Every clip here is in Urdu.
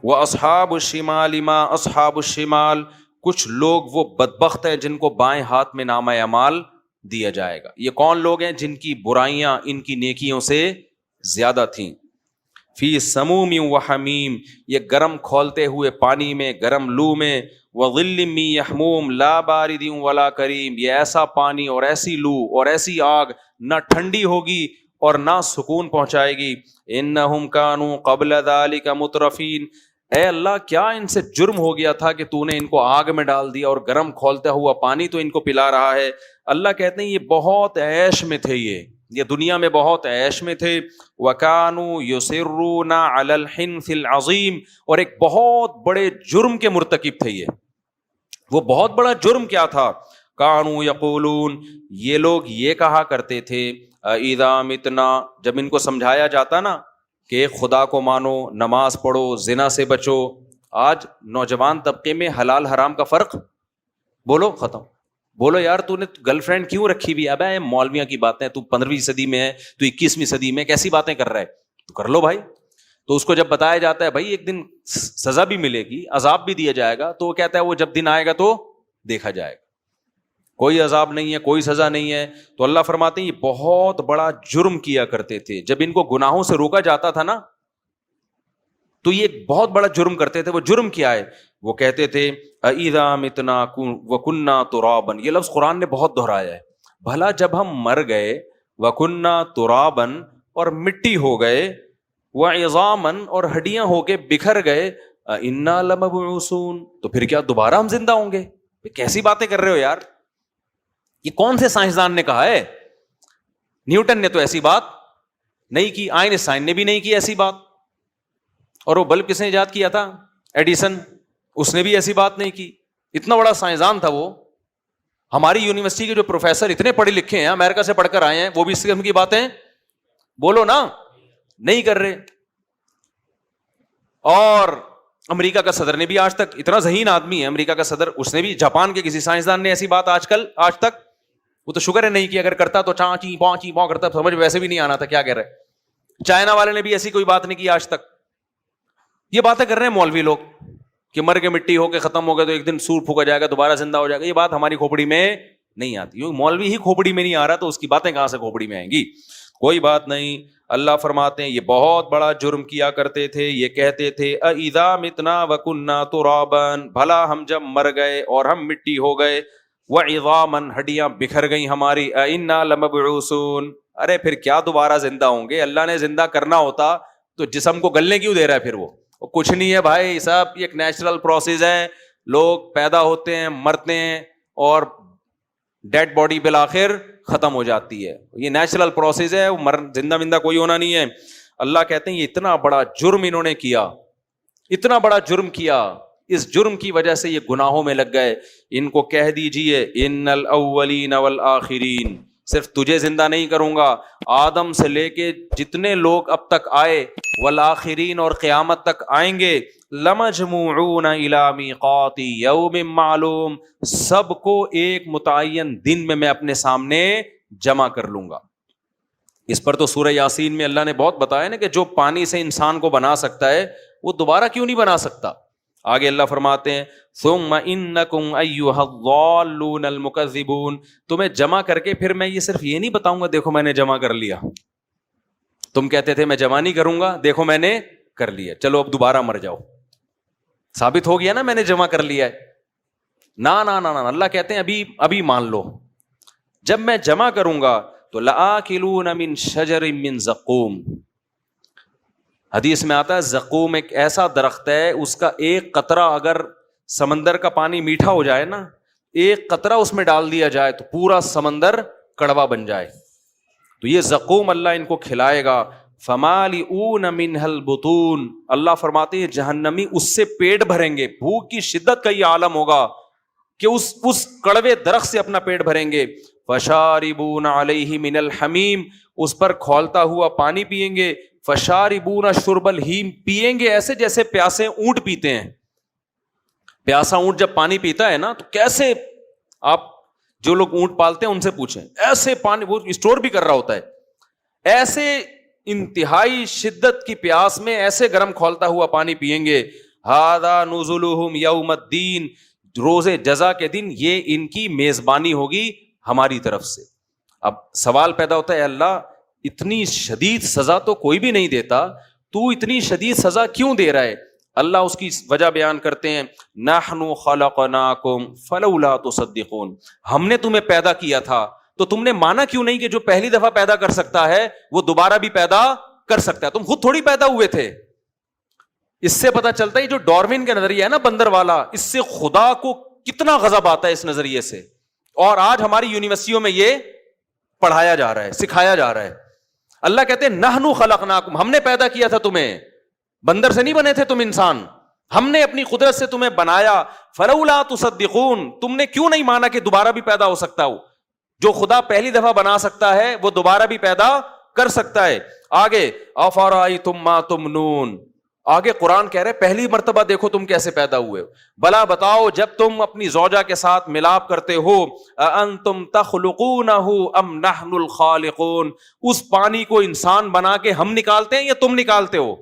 وَأَصْحَابُ الشِّمَالِ مَا أَصْحَابُ الشِّمَالِ، کچھ لوگ وہ بدبخت ہیں جن کو بائیں ہاتھ میں نامہ اعمال دیا جائے گا. یہ کون لوگ ہیں؟ جن کی برائیاں ان کی نیکیوں سے زیادہ تھیں. فی سموم و حمیم، یہ گرم کھولتے ہوئے پانی میں، گرم لو میں. وظل من یحموم لا بارد ولا کریم، یہ ایسا پانی اور ایسی لو اور ایسی آگ نہ ٹھنڈی ہوگی اور نہ سکون پہنچائے گی. انہم کانوا قبل ذلک مترفین، اے اللہ کیا ان سے جرم ہو گیا تھا کہ تو نے ان کو آگ میں ڈال دیا اور گرم کھولتا ہوا پانی تو ان کو پلا رہا ہے. اللہ کہتے ہیں یہ بہت عیش میں تھے، یہ دنیا میں بہت عیش میں تھے. وَكَانُوا يُصِرُّونَ عَلَى الْحِنْثِ الْعَظِيمِ، اور ایک بہت بڑے جرم کے مرتکب تھے یہ. وہ بہت بڑا جرم کیا تھا؟ كَانُوا يَقُولُونَ، یہ لوگ یہ کہا کرتے تھے، اِذَا مِتْنَا، جب ان کو سمجھایا جاتا نا کہ خدا کو مانو، نماز پڑھو، زنا سے بچو. آج نوجوان طبقے میں حلال حرام کا فرق بولو ختم. بولو یار تو نے گرل فرینڈ کیوں رکھی بھی؟ ابے مولویاں کی باتیں، تو 15ویں صدی میں ہے، تو 21ویں صدی میں کیسی باتیں کر رہا ہے؟ تو کر لو بھائی. تو اس کو جب بتایا جاتا ہے بھائی ایک دن سزا بھی ملے گی، عذاب بھی دیا جائے گا، تو وہ کہتا ہے وہ جب دن آئے گا تو دیکھا جائے گا، کوئی عذاب نہیں ہے، کوئی سزا نہیں ہے. تو اللہ فرماتے ہیں یہ بہت بڑا جرم کیا کرتے تھے. جب ان کو گناہوں سے روکا جاتا تھا نا تو یہ بہت بڑا جرم کرتے تھے. وہ جرم کیا ہے؟ وہ کہتے تھے اِذَا مِتْنَا وَكُنَّا تُرَابًا، یہ لفظ قرآن نے بہت دہرایا ہے. بھلا جب ہم مر گئے، وَكُنَّا تُرَابًا، اور مٹی ہو گئے، وَعِظَامًا، اور ہڈیاں ہو کے بکھر گئے، اِنَّا لَمَبْعُوثُونَ، تو پھر کیا دوبارہ ہم زندہ ہوں گے؟ کیسی باتیں کر رہے ہو یار؟ یہ کون سے سائنسدان نے کہا ہے؟ نیوٹن نے تو ایسی بات نہیں کی، آئنسٹائن نے بھی نہیں کی ایسی بات. اور وہ بلب کس نے ایجاد کیا تھا؟ ایڈیسن، اس نے بھی ایسی بات نہیں کی. اتنا بڑا سائنسدان تھا وہ. ہماری یونیورسٹی کے جو پروفیسر اتنے پڑھے لکھے ہیں، امریکہ سے پڑھ کر آئے ہیں، وہ بھی اس قسم کی باتیں بولو نا نہیں کر رہے. اور امریکہ کا صدر نے بھی آج تک، اتنا ذہین آدمی ہے امریکہ کا صدر، اس نے بھی، جاپان کے کسی سائنسدان نے ایسی بات آج تک، وہ تو شکر ہے نہیں کی، اگر کرتا تو چاچی پانچی پاں کرتا، سمجھ ویسے بھی نہیں آنا تھا کیا کہہ رہے. چائنا والے نے بھی ایسی کوئی بات نہیں کی آج تک. یہ باتیں کر رہے ہیں مولوی لوگ کہ مر کے مٹی ہو کے ختم ہو گئے تو ایک دن سور پھونکا جائے گا، دوبارہ زندہ ہو جائے گا. یہ بات ہماری کھوپڑی میں نہیں آتی. مولوی ہی کھوپڑی میں نہیں آ رہا تو اس کی باتیں کہاں سے کھوپڑی میں آئیں گی؟ کوئی بات نہیں. اللہ فرماتے ہیں یہ بہت بڑا جرم کیا کرتے تھے. یہ کہتے تھے اِذَا مِتْنَا وَكُنَّا تُرَابًا، بھلا ہم جب مر گئے اور ہم مٹی ہو گئے، وَعِظَامًا، ہڈیاں بکھر گئیں ہماری، اِنَّا لَمَبْعُوثُونَ، ارے پھر کیا دوبارہ زندہ ہوں گے؟ اللہ نے زندہ کرنا ہوتا تو جسم کو گلنے کیوں دے رہا ہے پھر؟ وہ کچھ نہیں ہے بھائی صاحب، یہ ایک نیچرل پروسیس ہے. لوگ پیدا ہوتے ہیں، مرتے ہیں، اور ڈیڈ باڈی بالآخر ختم ہو جاتی ہے. یہ نیچرل پروسیس ہے، زندہ بندہ کوئی ہونا نہیں ہے. اللہ کہتے ہیں یہ اتنا بڑا جرم انہوں نے کیا، اتنا بڑا جرم کیا، اس جرم کی وجہ سے یہ گناہوں میں لگ گئے. ان کو کہہ دیجئے ان الاولین والآخرین، صرف تجھے زندہ نہیں کروں گا، آدم سے لے کے جتنے لوگ اب تک آئے، والآخرین، اور قیامت تک آئیں گے، لمجموعون الی میقات یوم معلوم، سب کو ایک متعین دن میں اپنے سامنے جمع کر لوں گا. اس پر تو سورہ یاسین میں اللہ نے بہت بتایا نا کہ جو پانی سے انسان کو بنا سکتا ہے وہ دوبارہ کیوں نہیں بنا سکتا. آگے اللہ فرماتے ہیں ثم انکم ایھا الضالون المکذبون، تمہیں جمع کر کے پھر میں یہ صرف یہ نہیں بتاؤں گا دیکھو میں نے جمع کر لیا. تم کہتے تھے میں جمع نہیں کروں گا، دیکھو میں نے کر لیا، چلو اب دوبارہ مر جاؤ، ثابت ہو گیا نا میں نے جمع کر لیا ہے. نا نا نا نا، اللہ کہتے ہیں ابھی مان لو، جب میں جمع کروں گا تو لآکلون من شجر من زقوم. حدیث میں آتا ہے زقوم ایک ایسا درخت ہے، اس کا ایک قطرہ اگر سمندر کا پانی میٹھا ہو جائے نا، ایک قطرہ اس میں ڈال دیا جائے تو پورا سمندر کڑوا بن جائے. تو یہ زقوم اللہ ان کو کھلائے گا. فمالئون منها البطون، اللہ فرماتے ہیں جہنمی اس سے پیٹ بھریں گے. بھوک کی شدت کا یہ عالم ہوگا کہ اس کڑوے درخت سے اپنا پیٹ بھریں گے. فشاربون علیہ من الحمیم، اس پر کھولتا ہوا پانی پیئیں گے. فشاربون شرب الہیم، پیئیں گے ایسے جیسے پیاسے اونٹ پیتے ہیں. پیاسا اونٹ جب پانی پیتا ہے نا تو کیسے، آپ جو لوگ اونٹ پالتے ہیں ان سے پوچھیں، ایسے پانی وہ اسٹور بھی کر رہا ہوتا ہے، ایسے انتہائی شدت کی پیاس میں ایسے گرم کھولتا ہوا پانی پیئیں گے. ھذا نزلہم یوم الدین، روز جزا کے دن یہ ان کی میزبانی ہوگی ہماری طرف سے. اب سوال پیدا ہوتا ہے اللہ اتنی شدید سزا تو کوئی بھی نہیں دیتا، تو اتنی شدید سزا کیوں دے رہا ہے؟ اللہ اس کی وجہ بیان کرتے ہیں، نحن خلقناکم فلولا تصدقون، ہم نے تمہیں پیدا کیا تھا تو تم نے مانا کیوں نہیں کہ جو پہلی دفعہ پیدا کر سکتا ہے وہ دوبارہ بھی پیدا کر سکتا ہے؟ تم خود تھوڑی پیدا ہوئے تھے. اس سے پتا چلتا ہے جو ڈاروین کا نظریہ ہے نا بندر والا، اس سے خدا کو کتنا غضب آتا ہے اس نظریے سے، اور آج ہماری یونیورسٹیوں میں یہ پڑھایا جا رہا ہے، سکھایا جا رہا ہے. اللہ کہتے ہیں نحنو خلقناکم، ہم نے پیدا کیا تھا تمہیں، بندر سے نہیں بنے تھے تم انسان، ہم نے اپنی قدرت سے تمہیں بنایا. فلولا تصدقون، تم نے کیوں نہیں مانا کہ دوبارہ بھی پیدا ہو سکتا ہو؟ جو خدا پہلی دفعہ بنا سکتا ہے وہ دوبارہ بھی پیدا کر سکتا ہے. آگے افرأیتم ما تمنون، آگے قرآن کہہ رہے پہلی مرتبہ دیکھو تم کیسے پیدا ہوئے ہو، بلا بتاؤ جب تم اپنی زوجہ کے ساتھ ملاپ کرتے ہو، اانتم تخلقونہ ام نحن الخالقون، اس پانی کو انسان بنا کے ہم نکالتے ہیں یا تم نکالتے ہو؟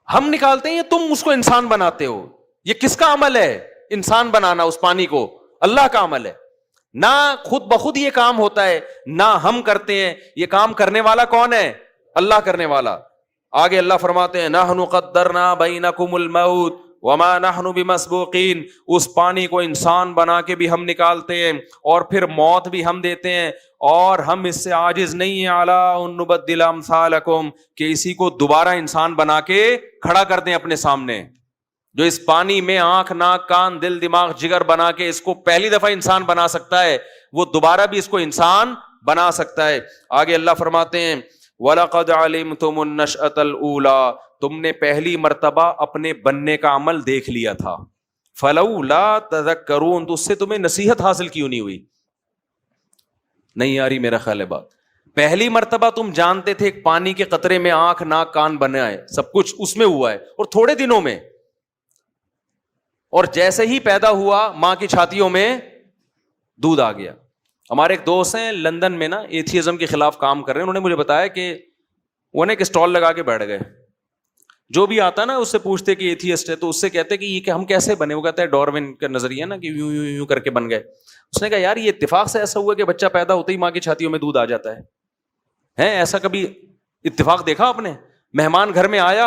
ہم نکالتے ہیں یا تم اس کو انسان بناتے ہو؟ یہ کس کا عمل ہے انسان بنانا اس پانی کو؟ اللہ کا عمل ہے. نہ خود بخود یہ کام ہوتا ہے نہ ہم کرتے ہیں، یہ کام کرنے والا کون ہے؟ اللہ کرنے والا. آگے اللہ فرماتے ہیں نحن قدرنا بینکم الموت وما نحن بمسبوقین، اس پانی کو انسان بنا کے بھی ہم نکالتے ہیں اور پھر موت بھی ہم دیتے ہیں، اور ہم اس سے عاجز نہیں ہیں علی ان نبدل امثالکم، کہ اسی کو دوبارہ انسان بنا کے کھڑا کر دیں اپنے سامنے. جو اس پانی میں آنکھ ناک کان دل دماغ جگر بنا کے اس کو پہلی دفعہ انسان بنا سکتا ہے، وہ دوبارہ بھی اس کو انسان بنا سکتا ہے. آگے اللہ فرماتے ہیں وَلَقَدْ عَلِمْتُمُ النَّشْأَةَ الْأُولَىٰ، تم نے پہلی مرتبہ اپنے بننے کا عمل دیکھ لیا تھا، فَلَوْلَا تَذَكَّرُونَ، تو اس سے تمہیں نصیحت حاصل کیوں نہیں ہوئی؟ نہیں آ رہی میرا خیال ہے بات. پہلی مرتبہ تم جانتے تھے ایک پانی کے قطرے میں آنکھ ناک کان بنا ہے، سب کچھ اس میں ہوا ہے اور تھوڑے دنوں میں، اور جیسے ہی پیدا ہوا ماں کی چھاتیوں میں دودھ آ گیا. ہمارے ایک دوست ہیں لندن میں نا، ایتھیزم کے خلاف کام کر رہے ہیں، انہوں نے مجھے بتایا کہ وہ نے ایک اسٹال لگا کے بیٹھ گئے، جو بھی آتا نا اس سے پوچھتے کہ ایتھیسٹ ہے تو اس سے کہتے کہ یہ کہ ہم کیسے بنے، وہ کہتا ہے ڈاروین کا نظریہ نا کہ یوں یوں یوں کر کے بن گئے. اس نے کہا یار یہ اتفاق سے ایسا ہوا کہ بچہ پیدا ہوتے ہی ماں کی چھاتیوں میں دودھ آ جاتا ہے؟ ایسا کبھی اتفاق دیکھا آپ نے؟ مہمان گھر میں آیا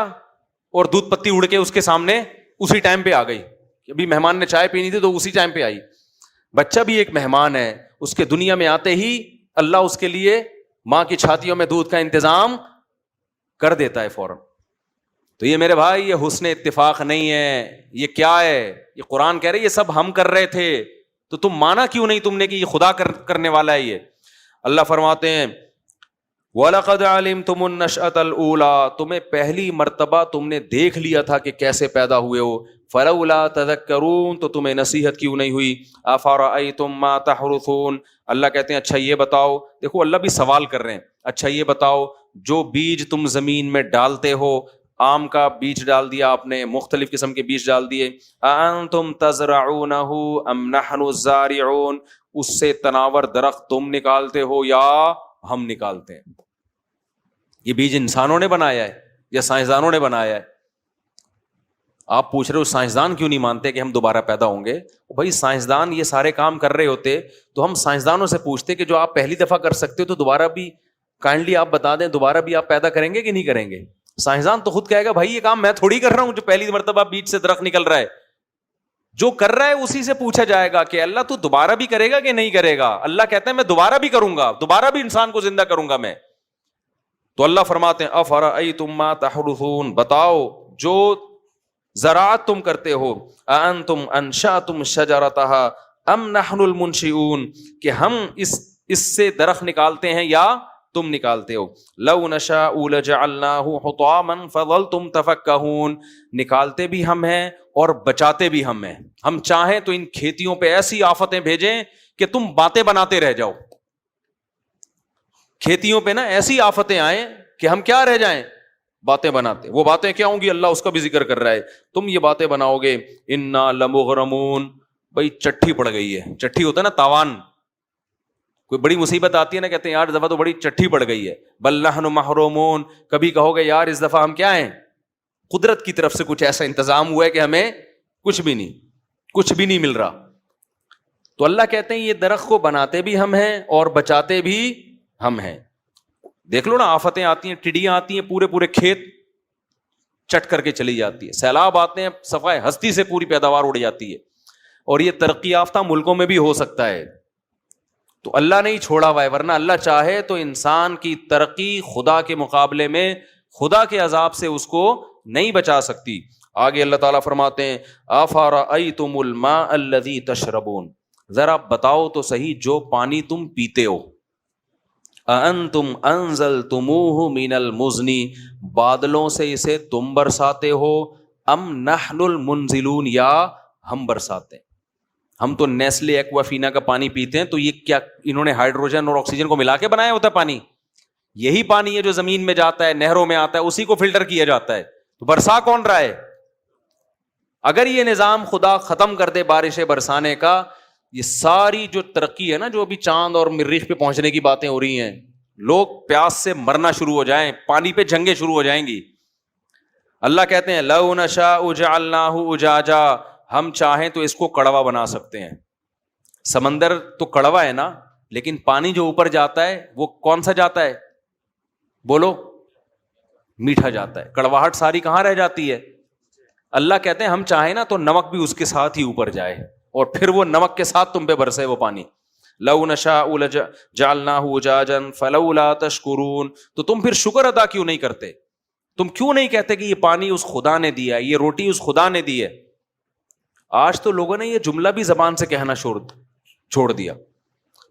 اور دودھ پتی اڑ کے اس کے سامنے اسی ٹائم پہ آ گئی، ابھی مہمان نے چائے پینی تھی تو اسی ٹائم پہ آئی. بچہ بھی ایک مہمان ہے، اس کے دنیا میں آتے ہی اللہ اس کے لیے ماں کی چھاتیوں میں دودھ کا انتظام کر دیتا ہے فوراً. تو یہ میرے بھائی یہ حسن اتفاق نہیں ہے، یہ کیا ہے؟ یہ قرآن کہہ رہے یہ سب ہم کر رہے تھے، تو تم مانا کیوں نہیں تم نے کہ یہ خدا کرنے والا ہے؟ یہ اللہ فرماتے ہیں وَلَقَدْ عَلِمْتُمُ النَّشْأَةَ الْأُولَىٰ، تمہیں پہلی مرتبہ تم نے دیکھ لیا تھا کہ کیسے پیدا ہوئے ہو. فَلَوْلَا تَذَكَّرُونَ، تو تمہیں نصیحت کیوں نہیں ہوئی. أَفَرَأَيْتُم مَّا تَحْرُثُونَ، اللہ کہتے ہیں اچھا یہ بتاؤ، دیکھو اللہ بھی سوال کر رہے ہیں، اچھا یہ بتاؤ جو بیج تم زمین میں ڈالتے ہو، آم کا بیج ڈال دیا آپ نے، مختلف قسم کے بیج ڈال دیے، أَأَنتُمْ تَزْرَعُونَهُ أَمْ نَحْنُ الزَّارِعُونَ، اس سے تناور درخت تم نکالتے ہو یا ہم نکالتے ہیں؟ یہ بیج انسانوں نے بنایا ہے یا سائنسدانوں نے بنایا ہے؟ آپ پوچھ رہے ہو سائنسدان کیوں نہیں مانتے کہ ہم دوبارہ پیدا ہوں گے؟ بھائی سائنسدان یہ سارے کام کر رہے ہوتے تو ہم سائنسدانوں سے پوچھتے کہ جو آپ پہلی دفعہ کر سکتے ہو تو دوبارہ بھی کائنڈلی آپ بتا دیں، دوبارہ بھی آپ پیدا کریں گے کہ نہیں کریں گے؟ سائنسدان تو خود کہے گا بھائی یہ کام میں تھوڑی کر رہا ہوں جو پہلی مرتبہ بیج سے درخت نکل رہا ہے. جو کر رہا ہے اسی سے پوچھا جائے گا کہ اللہ تو دوبارہ بھی کرے گا کہ نہیں کرے گا؟ اللہ کہتا ہے میں دوبارہ بھی کروں گا، دوبارہ بھی انسان کو زندہ کروں گا میں. تو اللہ فرماتے ہیں افرأیتم ما تحرثون، بتاؤ جو زراعت تم کرتے ہو، اانتم انشأتم شجرتها ام نحن المنشئون، کہ ہم اس سے درخت نکالتے ہیں یا تم نکالتے ہو. لو نشاء لجعلناه حطاما فظلتم تفکہون، نکالتے بھی ہم ہیں اور بچاتے بھی ہم ہیں. ہم چاہیں تو ان کھیتیوں پہ ایسی آفتیں بھیجیں کہ تم باتیں بناتے رہ جاؤ. کھیتیوں پہ نا ایسی آفتیں آئیں کہ ہم کیا رہ جائیں؟ باتیں بناتے. وہ باتیں کیا ہوں گی؟ اللہ اس کا بھی ذکر کر رہا ہے، تم یہ باتیں بناؤ گے. انا لمغرمون، بھائی چٹھی پڑ گئی ہے. چٹھی ہوتا ہے نا تاوان، کوئی بڑی مصیبت آتی ہے نا کہتے ہیں یار اس دفعہ تو بڑی چٹھی پڑ گئی ہے. بل نحن محرومون، کبھی کہو گے یار اس دفعہ ہم کیا ہیں؟ قدرت کی طرف سے کچھ ایسا انتظام ہوا ہے کہ ہمیں کچھ بھی نہیں مل رہا. تو اللہ کہتے ہیں یہ درخت کو بناتے بھی ہم ہیں اور بچاتے بھی ہم ہیں. دیکھ لو نا, آفتیں آتی ہیں, ٹڈیاں آتی ہیں, پورے کھیت چٹ کر کے چلی جاتی ہے, سیلاب آتے ہیں, صفائے ہستی سے پوری پیداوار اڑ جاتی ہے. اور یہ ترقی یافتہ ملکوں میں بھی ہو سکتا ہے. تو اللہ نے ہی چھوڑا ہوا ہے, ورنہ اللہ چاہے تو انسان کی ترقی خدا کے مقابلے میں خدا کے عذاب سے اس کو نہیں بچا سکتی. آگے اللہ تعالیٰ فرماتے ہیں افرأیتم الماء الذی تشربون, ذرا بتاؤ تو صحیح جو پانی تم پیتے ہو, اانتم انزلتموہ من المزن, بادلوں سے اسے تم برساتے ہو, ام نحن المنزلون, یا ہم برساتے ہیں. ہم تو نیسلے ایکوافینا کا پانی پیتے ہیں, تو یہ کیا انہوں نے ہائیڈروجن اور آکسیجن کو ملا کے بنایا ہوتا ہے پانی؟ یہی پانی ہے جو زمین میں جاتا ہے, نہروں میں آتا ہے, اسی کو فلٹر کیا جاتا ہے. تو برسا کون رہا ہے؟ اگر یہ نظام خدا ختم کر دے بارشیں برسانے کا, یہ ساری جو ترقی ہے نا, جو ابھی چاند اور مریخ پہ پہنچنے کی باتیں ہو رہی ہیں, لوگ پیاس سے مرنا شروع ہو جائیں, پانی پہ جنگیں شروع ہو جائیں گی. اللہ کہتے ہیں لو نشاء جعلناہ اجاجا, ہم چاہیں تو اس کو کڑوا بنا سکتے ہیں. سمندر تو کڑوا ہے نا, لیکن پانی جو اوپر جاتا ہے وہ کون سا جاتا ہے؟ بولو, میٹھا جاتا ہے. کڑواہٹ ساری کہاں رہ جاتی ہے؟ اللہ کہتے ہیں ہم چاہیں نا تو نمک بھی اس کے ساتھ ہی اوپر جائے, اور پھر وہ نمک کے ساتھ تم پہ برسے وہ پانی. لو نشاء جعلناہ اجاجا فلولا تشکرون, تو تم پھر شکر ادا کیوں نہیں کرتے؟ تم کیوں نہیں کہتے کہ یہ پانی اس خدا نے دیا ہے, یہ روٹی اس خدا نے دی ہے؟ آج تو لوگوں نے یہ جملہ بھی زبان سے کہنا چھوڑ دیا.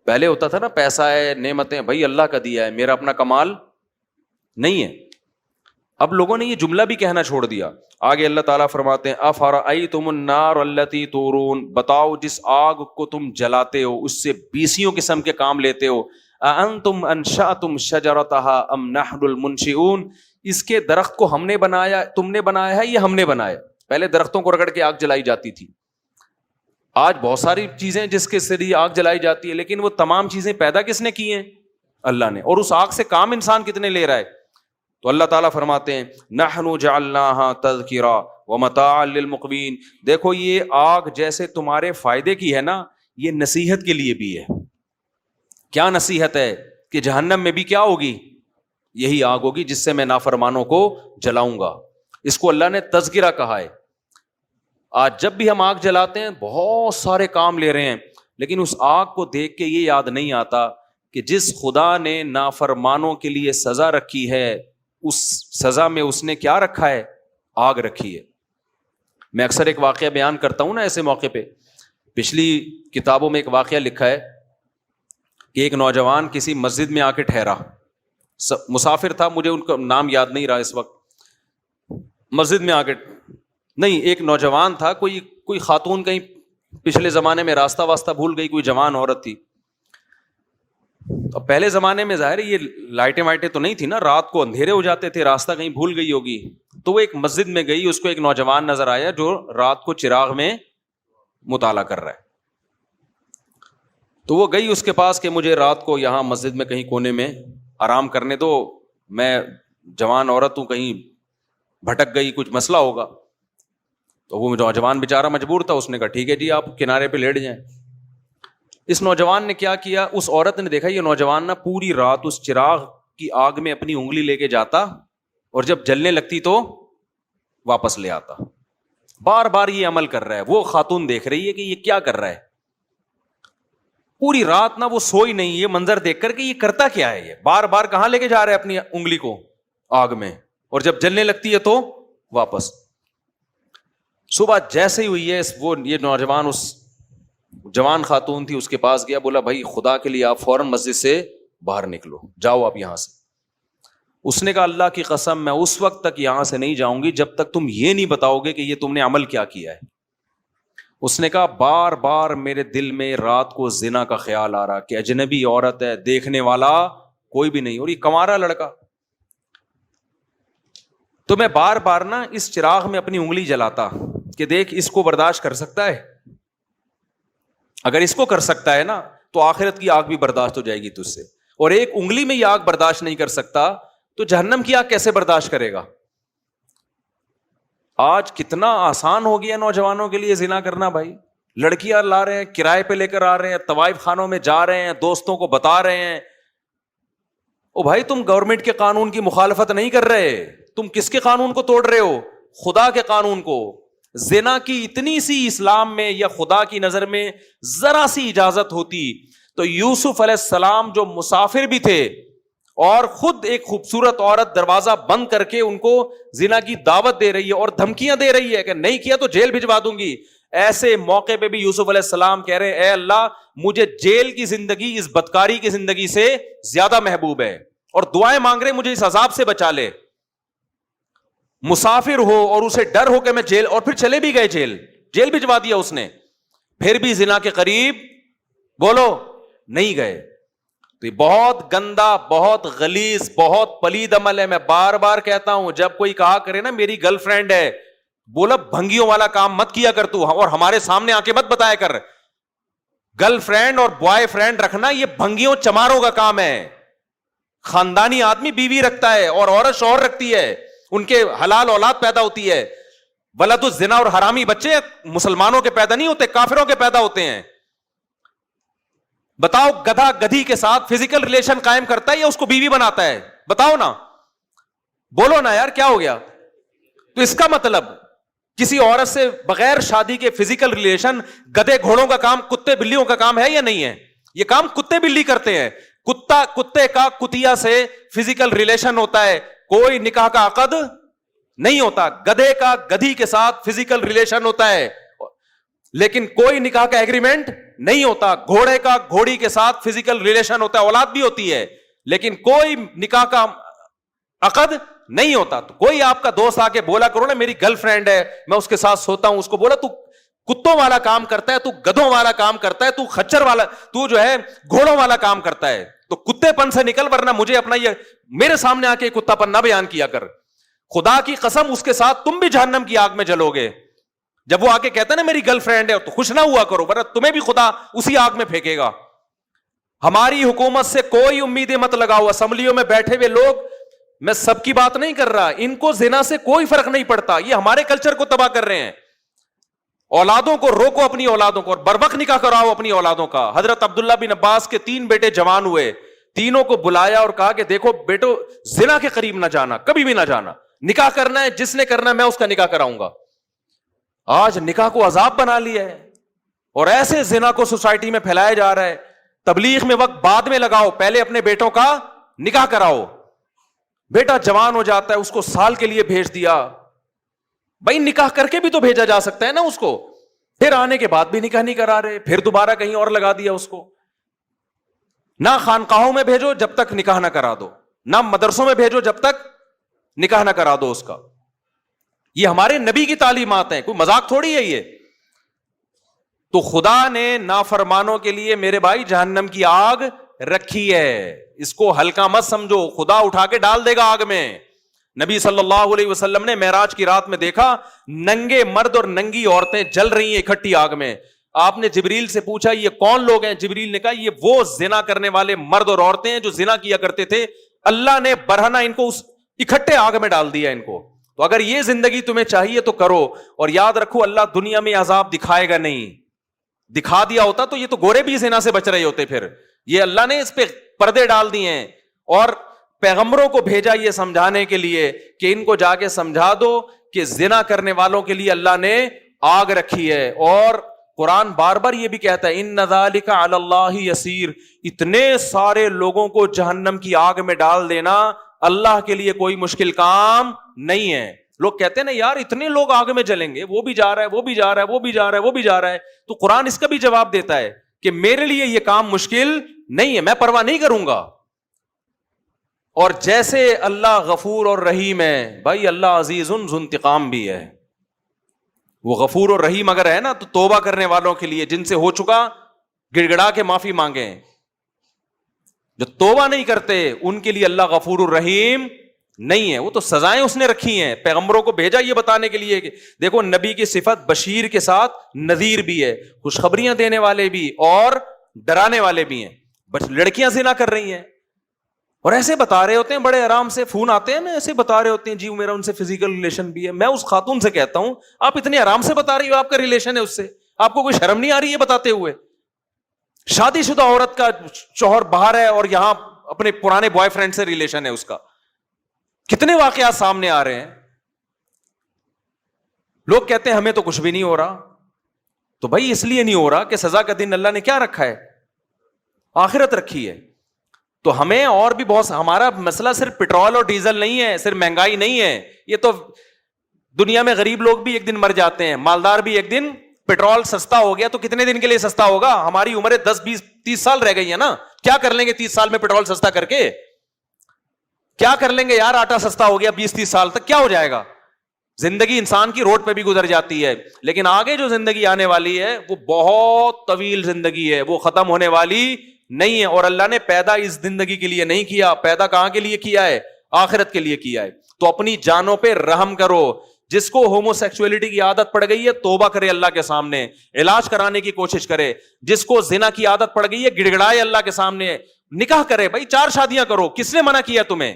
پہلے ہوتا تھا نا, پیسہ ہے, نعمتیں, بھائی اللہ کا دیا ہے, میرا اپنا کمال نہیں ہے. اب لوگوں نے یہ جملہ بھی کہنا چھوڑ دیا. آگے اللہ تعالیٰ فرماتے ہیں افرأیتم النار التی تورون, بتاؤ جس آگ کو تم جلاتے ہو, اس سے 20 قسم کے کام لیتے ہو, اانتم انشأتم شجرتھا ام نحن المنشئون, اس کے درخت کو ہم نے بنایا, تم نے بنایا ہے, یا ہم نے بنایا؟ پہلے درختوں کو رگڑ کے آگ جلائی جاتی تھی. آج بہت ساری چیزیں جس کے ذریعے آگ جلائی جاتی ہے, لیکن وہ تمام چیزیں پیدا کس نے کی ہیں؟ اللہ نے. اور اس آگ سے کام انسان کتنے لے رہا ہے؟ تو اللہ تعالیٰ فرماتے ہیں نحن جعلناها تذکرا ومتاعا للمقوین, دیکھو یہ آگ جیسے تمہارے فائدے کی ہے نا, یہ نصیحت کے لیے بھی ہے. کیا نصیحت ہے؟ کہ جہنم میں بھی کیا ہوگی؟ یہی آگ ہوگی جس سے میں نافرمانوں کو جلاؤں گا. اس کو اللہ نے تذکرہ کہا ہے. آج جب بھی ہم آگ جلاتے ہیں بہت سارے کام لے رہے ہیں, لیکن اس آگ کو دیکھ کے یہ یاد نہیں آتا کہ جس خدا نے نافرمانوں کے لیے سزا رکھی ہے, اس سزا میں اس نے کیا رکھا ہے؟ آگ رکھی ہے. میں اکثر ایک واقعہ بیان کرتا ہوں نا ایسے موقع پہ. پچھلی کتابوں میں ایک واقعہ لکھا ہے کہ ایک نوجوان کسی مسجد میں آ کے ٹھہرا, مسافر تھا, مجھے ان کا نام یاد نہیں رہا اس وقت. مسجد میں آ کے نہیں, ایک نوجوان تھا, کوئی خاتون کہیں پچھلے زمانے میں راستہ واسطہ بھول گئی, کوئی جوان عورت تھی. اب پہلے زمانے میں ظاہر ہے یہ لائٹیں وائٹیں تو نہیں تھی نا, رات کو اندھیرے ہو جاتے تھے, راستہ کہیں بھول گئی ہوگی. تو وہ ایک مسجد میں گئی, اس کو ایک نوجوان نظر آیا جو رات کو چراغ میں مطالعہ کر رہا ہے. تو وہ گئی اس کے پاس کہ مجھے رات کو یہاں مسجد میں کہیں کونے میں آرام کرنے دو, میں جوان عورت ہوں, کہیں بھٹک گئی, کچھ مسئلہ ہوگا. تو وہ نوجوان بیچارہ مجبور تھا, اس نے کہا ٹھیک ہے جی آپ کنارے پہ لیٹ جائیں. اس نوجوان نے کیا کیا, اس عورت نے دیکھا یہ نوجوان نا پوری رات اس چراغ کی آگ میں اپنی انگلی لے کے جاتا, اور جب جلنے لگتی تو واپس لے آتا. بار بار یہ عمل کر رہا ہے. وہ خاتون دیکھ رہی ہے کہ یہ کیا کر رہا ہے, پوری رات نا وہ سوئی نہیں, یہ منظر دیکھ کر کہ یہ کرتا کیا ہے, یہ بار بار کہاں لے کے جا رہا ہے اپنی انگلی کو آگ میں, اور جب جلنے لگتی ہے تو واپس. صبح جیسے ہی ہوئی ہے یہ نوجوان اس جوان خاتون تھی اس کے پاس گیا, بولا بھائی خدا کے لیے آپ فوراً مسجد سے باہر نکلو, جاؤ آپ یہاں سے. اس نے کہا اللہ کی قسم میں اس وقت تک یہاں سے نہیں جاؤں گی جب تک تم یہ نہیں بتاؤ گے کہ یہ تم نے عمل کیا کیا ہے. اس نے کہا بار بار میرے دل میں رات کو زنا کا خیال آ رہا کہ اجنبی عورت ہے, دیکھنے والا کوئی بھی نہیں, اور یہ کنوارا لڑکا, تو میں بار بار نا اس چراغ میں اپنی انگلی جلاتا کہ دیکھ اس کو برداشت کر سکتا ہے, اگر اس کو کر سکتا ہے نا تو آخرت کی آگ بھی برداشت ہو جائے گی تجھ سے, اور ایک انگلی میں یہ آگ برداشت نہیں کر سکتا تو جہنم کی آگ کیسے برداشت کرے گا. آج کتنا آسان ہو گیا نوجوانوں کے لیے زنا کرنا بھائی. لڑکیاں لا رہے ہیں, کرائے پہ لے کر آ رہے ہیں, طوائف خانوں میں جا رہے ہیں, دوستوں کو بتا رہے ہیں. او بھائی تم گورنمنٹ کے قانون کی مخالفت نہیں کر رہے, تم کس کے قانون کو توڑ رہے ہو؟ خدا کے قانون کو. زنا کی اتنی سی اسلام میں یا خدا کی نظر میں ذرا سی اجازت ہوتی تو یوسف علیہ السلام جو مسافر بھی تھے اور خود ایک خوبصورت عورت دروازہ بند کر کے ان کو زنا کی دعوت دے رہی ہے اور دھمکیاں دے رہی ہے کہ نہیں کیا تو جیل بھجوا دوں گی, ایسے موقع پہ بھی یوسف علیہ السلام کہہ رہے اے اللہ مجھے جیل کی زندگی اس بدکاری کی زندگی سے زیادہ محبوب ہے, اور دعائیں مانگ رہے مجھے اس عذاب سے بچا لے. مسافر ہو اور اسے ڈر ہو کہ میں جیل, اور پھر چلے بھی گئے جیل بھجوا دیا اس نے, پھر بھی زنا کے قریب بولو نہیں گئے. تو یہ بہت گندا, بہت غلیظ, بہت پلید عمل ہے. میں بار بار کہتا ہوں جب کوئی کہا کرے نا میری گرل فرینڈ ہے, بولا بھنگیوں والا کام مت کیا کر تو, اور ہمارے سامنے آ کے مت بتایا کر. گرل فرینڈ اور بوائے فرینڈ رکھنا یہ بھنگیوں چماروں کا کام ہے. خاندانی آدمی بیوی رکھتا ہے اور عورت شوہر رکھتی ہے, ان کے حلال اولاد پیدا ہوتی ہے. ولد الزنا اور حرامی بچے مسلمانوں کے پیدا نہیں ہوتے, کافروں کے پیدا ہوتے ہیں. بتاؤ گدھا گدھی کے ساتھ فزیکل ریلیشن قائم کرتا ہے یا اس کو بیوی بناتا ہے؟ بتاؤ نا, بولو نا یار کیا ہو گیا؟ تو اس کا مطلب کسی عورت سے بغیر شادی کے فزیکل ریلیشن گدھے گھوڑوں کا کام, کتے بلیوں کا کام ہے یا نہیں ہے؟ یہ کام کتے بلی کرتے ہیں. کتے کا کتیا سے فزیکل ریلیشن ہوتا ہے, کوئی نکاح کا عقد نہیں ہوتا. گدھے کا گدھی کے ساتھ فزیکل ریلیشن ہوتا ہے لیکن کوئی نکاح کا ایگریمنٹ نہیں ہوتا. گھوڑے کا گھوڑی کے ساتھ فزیکل ریلیشن ہوتا ہے, اولاد بھی ہوتی ہے لیکن کوئی نکاح کا عقد نہیں ہوتا. تو کوئی آپ کا دوست آ کے بولا کرو نا میری گرل فرینڈ ہے میں اس کے ساتھ سوتا ہوں, اس کو بولا تو کتوں والا کام کرتا ہے, تو گدھوں والا کام کرتا ہے, تو خچر والا, تو جو ہے گھوڑوں والا کام کرتا ہے. تو کتے پن سے نکل, ورنہ مجھے اپنا یہ میرے سامنے آ کے کتا پن نہ بیان کیا کر. خدا کی قسم اس کے ساتھ تم بھی جہنم کی آگ میں جلو گے. جب وہ آ کے کہتا ہے نا میری گرل فرینڈ ہے تو خوش نہ ہوا کرو, ورنہ تمہیں بھی خدا اسی آگ میں پھینکے گا. ہماری حکومت سے کوئی امیدیں مت لگاؤ. اسمبلیوں میں بیٹھے ہوئے لوگ, میں سب کی بات نہیں کر رہا, ان کو زنا سے کوئی فرق نہیں پڑتا, یہ ہمارے کلچر کو تباہ کر رہے ہیں. اولادوں کو روکو, اپنی اولادوں کو, اور بروقت نکاح کراؤ اپنی اولادوں کا. حضرت عبداللہ بن عباس کے 3 بیٹے جوان ہوئے, تینوں کو بلایا اور کہا کہ دیکھو بیٹو زنا کے قریب نہ جانا, کبھی بھی نہ جانا. نکاح کرنا ہے, جس نے کرنا ہے میں اس کا نکاح کراؤں گا. آج نکاح کو عذاب بنا لیا ہے اور ایسے زنا کو سوسائٹی میں پھیلایا جا رہا ہے. تبلیغ میں وقت بعد میں لگاؤ, پہلے اپنے بیٹوں کا نکاح کراؤ. بیٹا جوان ہو جاتا ہے, اس کو سال کے لیے بھیج دیا, بھائی نکاح کر کے بھی تو بھیجا جا سکتا ہے نا اس کو. پھر آنے کے بعد بھی نکاح نہیں کرا رہے, پھر دوبارہ کہیں اور لگا دیا اس کو. نہ خانقاہوں میں بھیجو جب تک نکاح نہ کرا دو, نہ مدرسوں میں بھیجو جب تک نکاح نہ کرا دو اس کا. یہ ہمارے نبی کی تعلیمات ہیں, کوئی مذاق تھوڑی ہے یہ. تو خدا نے نافرمانوں کے لیے میرے بھائی جہنم کی آگ رکھی ہے, اس کو ہلکا مت سمجھو, خدا اٹھا کے ڈال دے گا آگ میں. نبی صلی اللہ علیہ وسلم نے معراج کی رات میں دیکھا ننگے مرد اور ننگی عورتیں جل رہی ہیں اکٹھی آگ میں. آپ نے جبریل سے پوچھا یہ کون لوگ ہیں؟ جبریل نے کہا یہ وہ زنا کرنے والے مرد اور عورتیں ہیں جو زنا کیا کرتے تھے, اللہ نے برہنہ ان کو اس اکٹھے آگ میں ڈال دیا ان کو. تو اگر یہ زندگی تمہیں چاہیے تو کرو, اور یاد رکھو اللہ دنیا میں عذاب دکھائے گا نہیں. دکھا دیا ہوتا تو یہ تو گورے بھی زنا سے بچ رہے ہوتے. پھر یہ اللہ نے اس پہ پردے ڈال دیے ہیں اور پیغمبروں کو بھیجا یہ سمجھانے کے لیے کہ ان کو جا کے سمجھا دو کہ زنا کرنے والوں کے لیے اللہ نے آگ رکھی ہے. اور قرآن بار بار یہ بھی کہتا ہے ان ذالک علی اللہ یسیر, اتنے سارے لوگوں کو جہنم کی آگ میں ڈال دینا اللہ کے لیے کوئی مشکل کام نہیں ہے. لوگ کہتے ہیں نا یار اتنے لوگ آگ میں جلیں گے, وہ بھی جا رہا ہے, وہ بھی جا رہا ہے, وہ بھی جا رہا ہے, وہ بھی جا رہا ہے. تو قرآن اس کا بھی جواب دیتا ہے کہ میرے لیے یہ کام مشکل نہیں ہے, میں پرواہ نہیں کروں گا. اور جیسے اللہ غفور اور رحیم ہے, بھائی اللہ عزیز ذو انتقام بھی ہے. وہ غفور اور رحیم اگر ہے نا تو توبہ کرنے والوں کے لیے, جن سے ہو چکا گڑ گڑا کے معافی مانگیں. جو توبہ نہیں کرتے ان کے لیے اللہ غفور الرحیم نہیں ہے. وہ تو سزائیں اس نے رکھی ہیں, پیغمبروں کو بھیجا یہ بتانے کے لیے کہ دیکھو نبی کی صفت بشیر کے ساتھ نذیر بھی ہے, خوشخبریاں دینے والے بھی اور ڈرانے والے بھی ہیں. بس لڑکیاں زنا کر رہی ہیں اور ایسے بتا رہے ہوتے ہیں بڑے آرام سے, فون آتے ہیں نا, ایسے بتا رہے ہوتے ہیں جی میرا ان سے فزیکل ریلیشن بھی ہے. میں اس خاتون سے کہتا ہوں آپ اتنے آرام سے بتا رہی ہو آپ کا ریلیشن ہے اس سے, آپ کو کوئی شرم نہیں آ رہی ہے بتاتے ہوئے؟ شادی شدہ عورت کا شوہر باہر ہے اور یہاں اپنے پرانے بوائے فرینڈ سے ریلیشن ہے اس کا. کتنے واقعات سامنے آ رہے ہیں. لوگ کہتے ہیں ہمیں تو کچھ بھی نہیں ہو رہا. تو بھائی اس لیے نہیں ہو رہا کہ سزا کا دن اللہ نے کیا رکھا ہے؟ آخرت رکھی ہے. تو ہمیں اور بھی بہت, ہمارا مسئلہ صرف پیٹرول اور ڈیزل نہیں ہے, صرف مہنگائی نہیں ہے. یہ تو دنیا میں غریب لوگ بھی ایک دن مر جاتے ہیں, مالدار بھی ایک دن. پیٹرول سستا ہو گیا تو کتنے دن کے لیے سستا ہوگا؟ ہماری عمریں 10 20 30 سال رہ گئی ہیں نا. کیا کر لیں گے 30 سال میں پیٹرول سستا کر کے؟ کیا کر لیں گے یار؟ آٹا سستا ہو گیا 20 30 سال تک, کیا ہو جائے گا؟ زندگی انسان کی روڈ پہ بھی گزر جاتی ہے, لیکن آگے جو زندگی آنے والی ہے وہ بہت طویل زندگی ہے, وہ ختم ہونے والی نہیں ہے. اور اللہ نے پیدا اس زندگی کے لیے نہیں کیا, پیدا کہاں کے لیے کیا ہے؟ آخرت کے لیے کیا ہے. تو اپنی جانوں پہ رحم کرو. جس کو ہومو سیکسولیٹی کی عادت پڑ گئی ہے توبہ کرے اللہ کے سامنے, علاج کرانے کی کوشش کرے. جس کو زنا کی عادت پڑ گئی ہے گڑ گڑائے اللہ کے سامنے, نکاح کرے. بھائی 4 شادیاں کرو, کس نے منع کیا تمہیں؟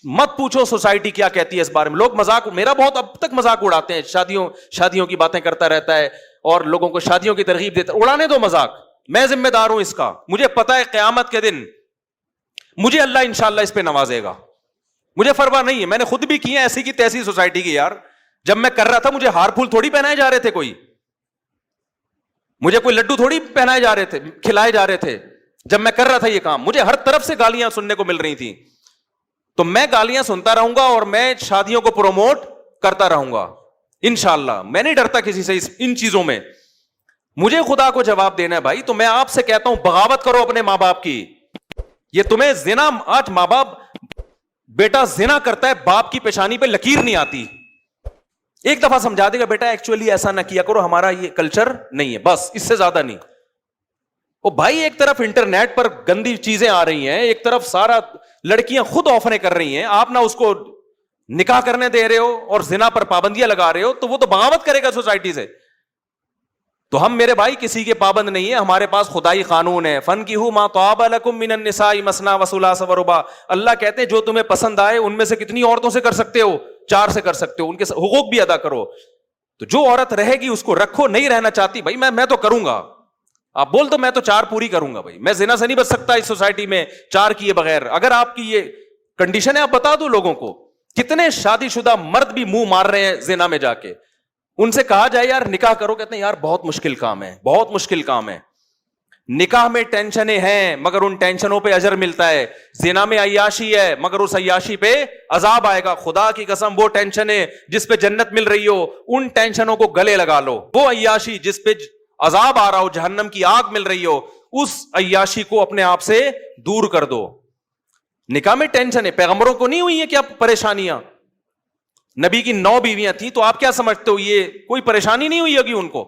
مت پوچھو سوسائٹی کیا کہتی ہے اس بارے میں. لوگ مذاق, میرا بہت اب تک مذاق اڑاتے ہیں, شادیوں کی باتیں کرتا رہتا ہے اور لوگوں کو شادیوں کی ترغیب دیتا. اڑانے دو مذاق, میں ذمہ دار ہوں اس کا. مجھے پتا ہے قیامت کے دن مجھے اللہ انشاءاللہ اس پہ نوازے گا. مجھے پرواہ نہیں ہے, میں نے خود بھی کی ہے ایسی کی تیسی سوسائٹی کی. یار جب میں کر رہا تھا مجھے ہار پھول تھوڑی پہنائے جا رہے تھے, مجھے کوئی لڈو تھوڑی پہنائے جا رہے تھے, کھلائے جا رہے تھے. جب میں کر رہا تھا یہ کام مجھے ہر طرف سے گالیاں سننے کو مل رہی تھیں. تو میں گالیاں سنتا رہوں گا اور میں شادیوں کو پروموٹ کرتا رہوں گا انشاءاللہ. میں نہیں ڈرتا کسی سے ان چیزوں میں. مجھے خدا کو جواب دینا ہے بھائی. تو میں آپ سے کہتا ہوں بغاوت کرو اپنے ماں باپ کی. یہ تمہیں زنا, آج ماں باپ, بیٹا زنا کرتا ہے باپ کی پیشانی پہ لکیر نہیں آتی, ایک دفعہ سمجھا دے گا بیٹا ایکچولی ایسا نہ کیا کرو, ہمارا یہ کلچر نہیں ہے, بس اس سے زیادہ نہیں. او بھائی ایک طرف انٹرنیٹ پر گندی چیزیں آ رہی ہیں, ایک طرف سارا لڑکیاں خود آفریں کر رہی ہیں, آپ نہ اس کو نکاح کرنے دے رہے ہو اور زنا پر پابندیاں لگا رہے ہو, تو وہ تو بغاوت کرے گا سوسائٹی سے. تو ہم میرے بھائی کسی کے پابند نہیں ہے, ہمارے پاس خدائی قانون ہے. فَانْكِحُوا مَا طَابَ لَكُم مِّنَ النِّسَاءِ مَثْنَىٰ وَثُلَاثَ وَرُبَاعَ. اللہ کہتے ہیں جو تمہیں پسند آئے ان میں سے کتنی عورتوں سے کر سکتے ہو؟ 4 سے کر سکتے ہو, ان کے حقوق بھی ادا کرو. تو جو عورت رہے گی اس کو رکھو, نہیں رہنا چاہتی بھائی میں تو کروں گا, آپ بول دو میں تو 4 پوری کروں گا. بھائی میں زنا سے نہیں بچ سکتا اس سوسائٹی میں 4 کیے بغیر. اگر آپ کی یہ کنڈیشن ہے آپ بتا دو لوگوں کو. کتنے شادی شدہ مرد بھی منہ مار رہے ہیں زنا میں جا کے. ان سے کہا جائے یار نکاح کرو, کہتے ہیں یار بہت مشکل کام ہے, بہت مشکل کام ہے. نکاح میں ٹینشنیں ہیں مگر ان ٹینشنوں پہ اجر ملتا ہے. زنا میں عیاشی ہے مگر اس عیاشی پہ عذاب آئے گا. خدا کی قسم وہ ٹینشنیں جس پہ جنت مل رہی ہو ان ٹینشنوں کو گلے لگا لو. وہ عیاشی جس پہ عذاب آ رہا ہو, جہنم کی آگ مل رہی ہو, اس عیاشی کو اپنے آپ سے دور کر دو. نکاح میں ٹینشن ہے, پیغمبروں کو نہیں ہوئی ہے کیا پریشانیاں؟ نبی کی 9 بیویاں تھیں, تو آپ کیا سمجھتے ہو یہ کوئی پریشانی نہیں ہوئی ہوگی ان کو؟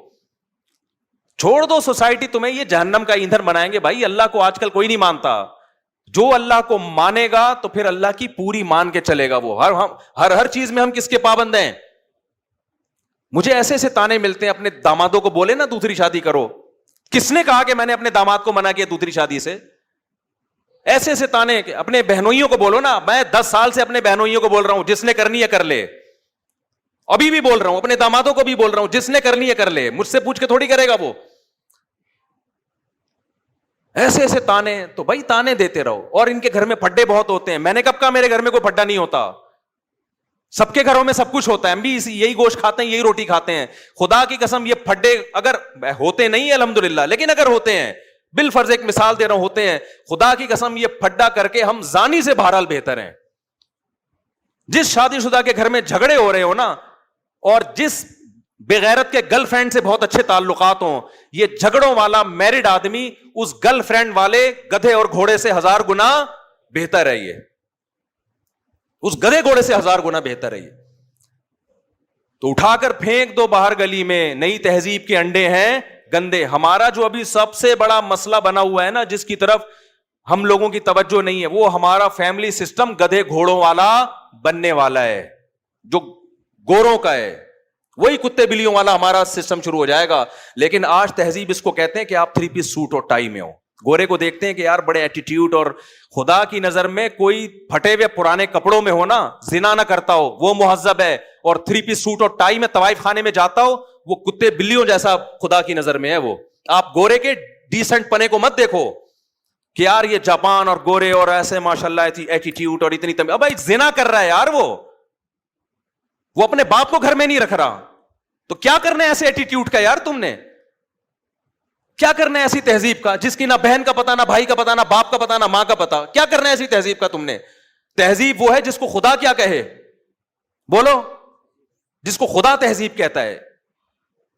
چھوڑ دو, سوسائٹی تمہیں یہ جہنم کا ایندھن بنائیں گے. بھائی اللہ کو آج کل کوئی نہیں مانتا. جو اللہ کو مانے گا تو پھر اللہ کی پوری مان کے چلے گا. وہ ہر چیز میں ہم کس کے پابند ہیں؟ مجھے ایسے ایسے تانے ملتے ہیں, اپنے دامادوں کو بولے نا دوسری شادی کرو. کس نے کہا کہ میں نے اپنے داماد کو منع کیا دوسری شادی سے؟ ایسے ایسے تانے. اپنے بہنوئیوں کو بولو نا, میں 10 سال سے اپنے بہنوئیوں کو بول رہا ہوں جس نے کرنی ہے کر لے. ابھی بھی بول رہا ہوں, اپنے دامادوں کو بھی بول رہا ہوں جس نے کرنی ہے کر لے, مجھ سے پوچھ کے تھوڑی کرے گا وہ. ایسے ایسے تانے. تو بھائی تانے دیتے رہو. اور ان کے گھر میں پھڈے بہت ہوتے ہیں. میں نے کب کہا میرے گھر میں کوئی پھڈا نہیں ہوتا؟ سب کے گھروں میں سب کچھ ہوتا ہے, ہم بھی یہی گوشت کھاتے ہیں, یہی روٹی کھاتے ہیں. خدا کی قسم یہ پھڈے اگر ہوتے نہیں ہیں الحمدللہ, لیکن اگر ہوتے ہیں, بالفرض ایک مثال دے رہا ہوں, ہوتے ہیں, خدا کی قسم یہ پھڈا کر کے ہم زانی سے بہرحال بہتر ہیں. جس شادی شدہ کے گھر میں جھگڑے ہو رہے ہو نا, اور جس بغیرت کے گرل فرینڈ سے بہت اچھے تعلقات ہوں, یہ جھگڑوں والا میرڈ آدمی اس گرل فرینڈ والے گدھے اور گھوڑے سے 1000 گنا بہتر ہے. یہ اس گدھے گھوڑے سے 1000 گنا بہتر ہے. یہ تو اٹھا کر پھینک دو باہر گلی میں. نئی تہذیب کے انڈے ہیں گندے. ہمارا جو ابھی سب سے بڑا مسئلہ بنا ہوا ہے نا, جس کی طرف ہم لوگوں کی توجہ نہیں ہے, وہ ہمارا فیملی سسٹم گدھے گھوڑوں والا بننے والا ہے, جو گوروں کا ہے. وہی کتے بلیوں والا ہمارا سسٹم شروع ہو جائے گا. لیکن آج تہذیب اس کو کہتے ہیں کہ آپ 3 پیس سوٹ اور ٹائی میں ہو. گورے کو دیکھتے ہیں کہ یار بڑے ایٹیٹیوڈ, اور خدا کی نظر میں کوئی پھٹے ہوئے پرانے کپڑوں میں ہو نا, زنا نہ کرتا ہو, وہ مہذب ہے, اور 3 پیس سوٹ اور ٹائی میں طوائف خانے میں جاتا ہو, وہ کتے بلیوں جیسا خدا کی نظر میں ہے وہ. آپ گورے کے ڈیسنٹ پنے کو مت دیکھو کہ یار یہ جاپان اور گورے اور ایسے ماشاءاللہ ایٹیٹیوڈ اور اتنی تمیز. اب بھائی زنا کر رہا ہے یار, وہ اپنے باپ کو گھر میں نہیں رکھ رہا, تو کیا کرنا ہے ایسے ایٹیٹیوڈ کا یار تم نے؟ کیا کرنا ہے ایسی تہذیب کا جس کی نہ بہن کا پتا, نہ بھائی کا پتا, نہ باپ کا پتا, نہ ماں کا پتا؟ کیا کرنا ہے ایسی تہذیب کا تم نے؟ تہذیب وہ ہے جس کو خدا کیا کہے, بولو, جس کو خدا تہذیب کہتا ہے.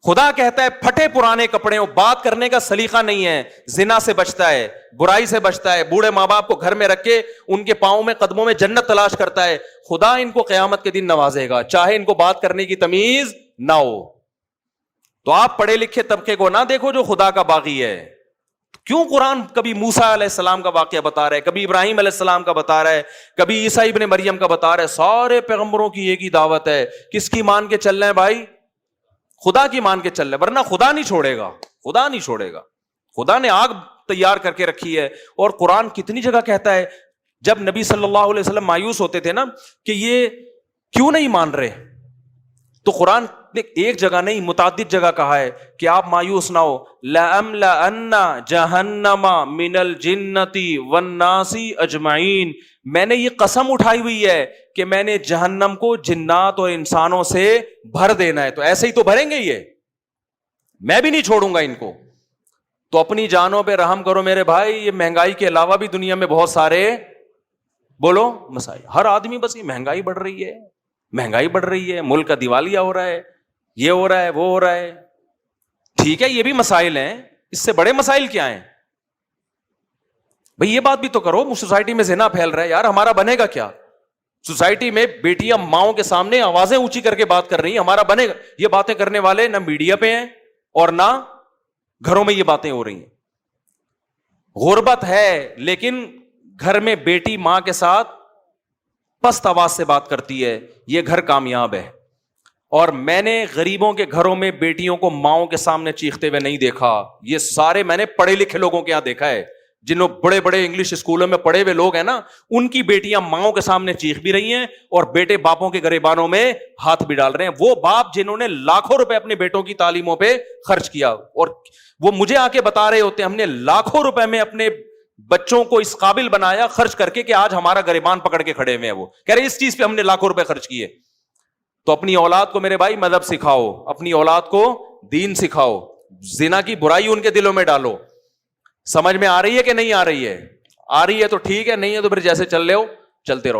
خدا کہتا ہے پھٹے پرانے کپڑے, بات کرنے کا سلیقہ نہیں ہے, زنا سے بچتا ہے, برائی سے بچتا ہے, بوڑھے ماں باپ کو گھر میں رکھ کے ان کے پاؤں میں قدموں میں جنت تلاش کرتا ہے. خدا ان کو قیامت کے دن نوازے گا, چاہے ان کو بات کرنے کی تمیز نہ ہو. تو آپ پڑھے لکھے طبقے کو نہ دیکھو جو خدا کا باغی ہے. کیوں قرآن کبھی موسیٰ علیہ السلام کا واقعہ بتا رہا ہے, کبھی ابراہیم علیہ السلام کا بتا رہا ہے, کبھی عیسیٰ ابن مریم کا بتا رہا ہے. سارے پیغمبروں کی ایک ہی دعوت ہے, کس کی مان کے چل رہے ہیں بھائی؟ خدا کی مان کے چل رہے, ورنہ خدا نہیں چھوڑے گا, خدا نہیں چھوڑے گا. خدا نے آگ تیار کر کے رکھی ہے. اور قرآن کتنی جگہ کہتا ہے, جب نبی صلی اللہ علیہ وسلم مایوس ہوتے تھے نا کہ یہ کیوں نہیں مان رہے, تو قرآن نے ایک جگہ نہیں متعدد جگہ کہا ہے کہ آپ مایوس نہ ہو. لَأَمْلَأَنَّ جَهَنَّمَ مِنَ الْجِنَّةِ وَالنَّاسِ أَجْمَعِينَ, میں نے یہ قسم اٹھائی ہوئی ہے کہ میں نے جہنم کو جنات اور انسانوں سے بھر دینا ہے. تو ایسے ہی تو بھریں گے یہ, میں بھی نہیں چھوڑوں گا ان کو. تو اپنی جانوں پہ رحم کرو میرے بھائی. یہ مہنگائی کے علاوہ بھی دنیا میں بہت سارے, بولو, مسائل. ہر آدمی بس یہ مہنگائی بڑھ رہی ہے, مہنگائی بڑھ رہی ہے, ملک کا دیوالیہ ہو رہا ہے, یہ ہو رہا ہے, وہ ہو رہا ہے. ٹھیک ہے, یہ بھی مسائل ہیں, اس سے بڑے مسائل کیا ہیں بھئی؟ یہ بات بھی تو کرو, سوسائٹی میں زنا پھیل رہا ہے یار, ہمارا بنے گا کیا؟ سوسائٹی میں بیٹیاں ماؤں کے سامنے آوازیں اونچی کر کے بات کر رہی ہیں, ہمارا بنے گا؟ یہ باتیں کرنے والے نہ میڈیا پہ ہیں اور نہ گھروں میں یہ باتیں ہو رہی ہیں. غربت ہے, لیکن گھر میں بیٹی ماں کے ساتھ پست آواز سے بات کرتی ہے, یہ گھر کامیاب ہے. اور میں نے غریبوں کے گھروں میں بیٹیوں کو ماؤں کے سامنے چیختے ہوئے نہیں دیکھا. یہ سارے میں نے پڑھے لکھے لوگوں کے یہاں دیکھا ہے, جنہوں بڑے بڑے انگلش اسکولوں میں پڑھے ہوئے لوگ ہیں نا, ان کی بیٹیاں ماؤں کے سامنے چیخ بھی رہی ہیں اور بیٹے باپوں کے گریبانوں میں ہاتھ بھی ڈال رہے ہیں. وہ باپ جنہوں نے لاکھوں روپے اپنے بیٹوں کی تعلیموں پہ خرچ کیا, اور وہ مجھے آ کے بتا رہے ہوتے ہیں ہم نے لاکھوں روپے میں اپنے بچوں کو اس قابل بنایا خرچ کر کے کہ آج ہمارا گریبان پکڑ کے کھڑے ہوئے ہیں. وہ کہہ رہے اس چیز پہ ہم نے لاکھوں روپے خرچ کیے. تو اپنی اولاد کو میرے بھائی مذہب سکھاؤ, اپنی اولاد کو دین سکھاؤ, زنا کی برائی ان کے دلوں میں ڈالو. سمجھ میں آ رہی ہے کہ نہیں آ رہی ہے؟ آ رہی ہے تو ٹھیک ہے, نہیں ہے تو پھر جیسے چل رہے ہو چلتے رہو.